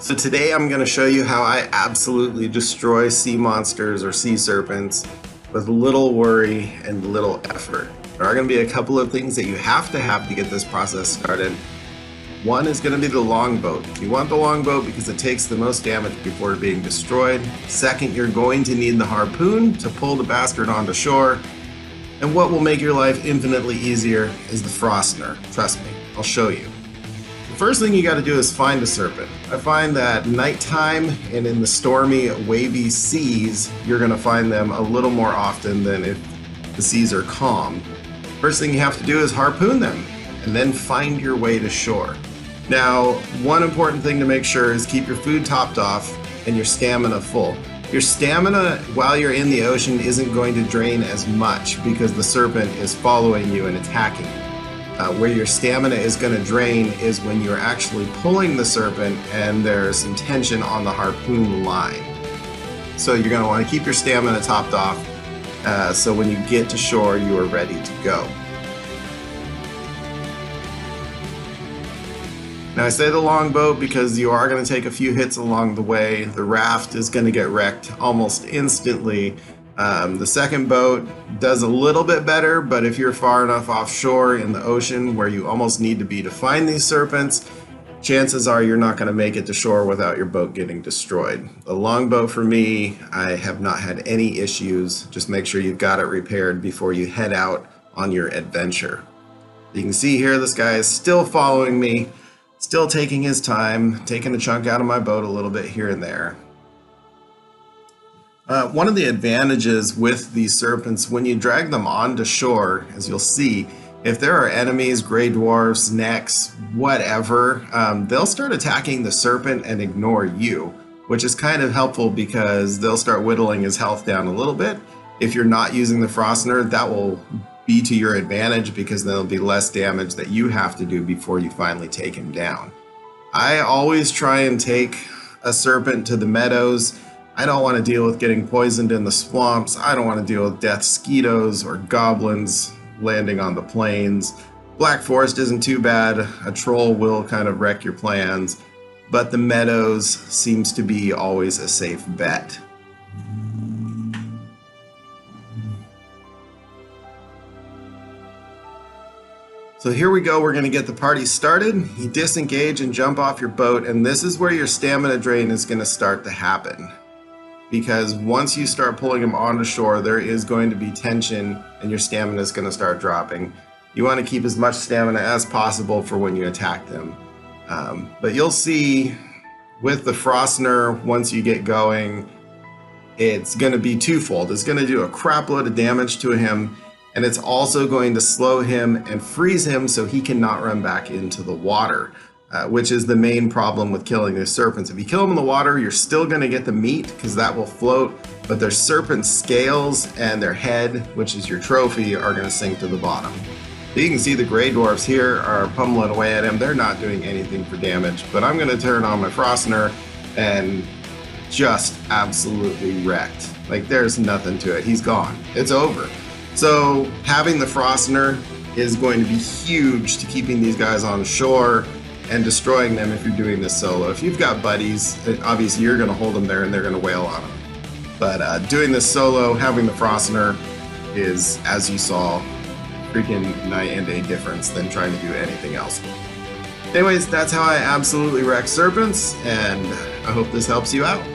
So today I'm going to show you how I absolutely destroy sea monsters or sea serpents with little worry and little effort. There are going to be a couple of things that you have to get this process started. One is going to be the longboat. You want the longboat because it takes the most damage before being destroyed. Second, you're going to need the harpoon to pull the bastard onto shore. And what will make your life infinitely easier is the Frostner. Trust me, I'll show you. The first thing you got to do is find a serpent. I find that nighttime and in the stormy, wavy seas, you're going to find them a little more often than if the seas are calm. First thing you have to do is harpoon them and then find your way to shore. Now, one important thing to make sure is keep your food topped off and your stamina full. Your stamina while you're in the ocean isn't going to drain as much because the serpent is following you and attacking you. Where your stamina is going to drain is when you're actually pulling the serpent and there's some tension on the harpoon line. So you're going to want to keep your stamina topped off so when you get to shore you are ready to go. Now I say the longboat because you are going to take a few hits along the way. The raft is going to get wrecked almost instantly. The second boat does a little bit better, but if you're far enough offshore in the ocean where you almost need to be to find these serpents, chances are you're not going to make it to shore without your boat getting destroyed. The longboat for me, I have not had any issues. Just make sure you've got it repaired before you head out on your adventure. You can see here this guy is still following me, still taking his time, taking a chunk out of my boat a little bit here and there. One of the advantages with these serpents, when you drag them onto shore, as you'll see, if there are enemies, gray dwarfs, necks, whatever, they'll start attacking the serpent and ignore you, which is kind of helpful because they'll start whittling his health down a little bit. If you're not using the Frostner, that will be to your advantage because there'll be less damage that you have to do before you finally take him down. I always try and take a serpent to the meadows. I don't want to deal with getting poisoned in the swamps. I don't want to deal with death skeetos or goblins landing on the plains. Black Forest isn't too bad. A troll will kind of wreck your plans, but the meadows seems to be always a safe bet. So here we go, we're going to get the party started. You disengage and jump off your boat, and this is where your stamina drain is going to start to happen. Because once you start pulling them onto shore, there is going to be tension and your stamina is going to start dropping. You want to keep as much stamina as possible for when you attack them. But you'll see with the Frostner, once you get going, it's going to be twofold. It's going to do a crap load of damage to him, and it's also going to slow him and freeze him so he cannot run back into the water. Which is the main problem with killing these serpents. If you kill them in the water, you're still going to get the meat because that will float, but their serpent scales and their head, which is your trophy, are going to sink to the bottom. So you can see the gray dwarfs here are pummeling away at him. They're not doing anything for damage, but I'm going to turn on my Frostner and just absolutely wrecked. Like there's nothing to it. He's gone. It's over. So having the Frostner is going to be huge to keeping these guys on shore and destroying them if you're doing this solo. If you've got buddies, obviously you're going to hold them there and they're going to wail on them. But doing this solo, having the Frostner is, as you saw, freaking night and day difference than trying to do anything else. Anyways, that's how I absolutely wreck serpents, and I hope this helps you out.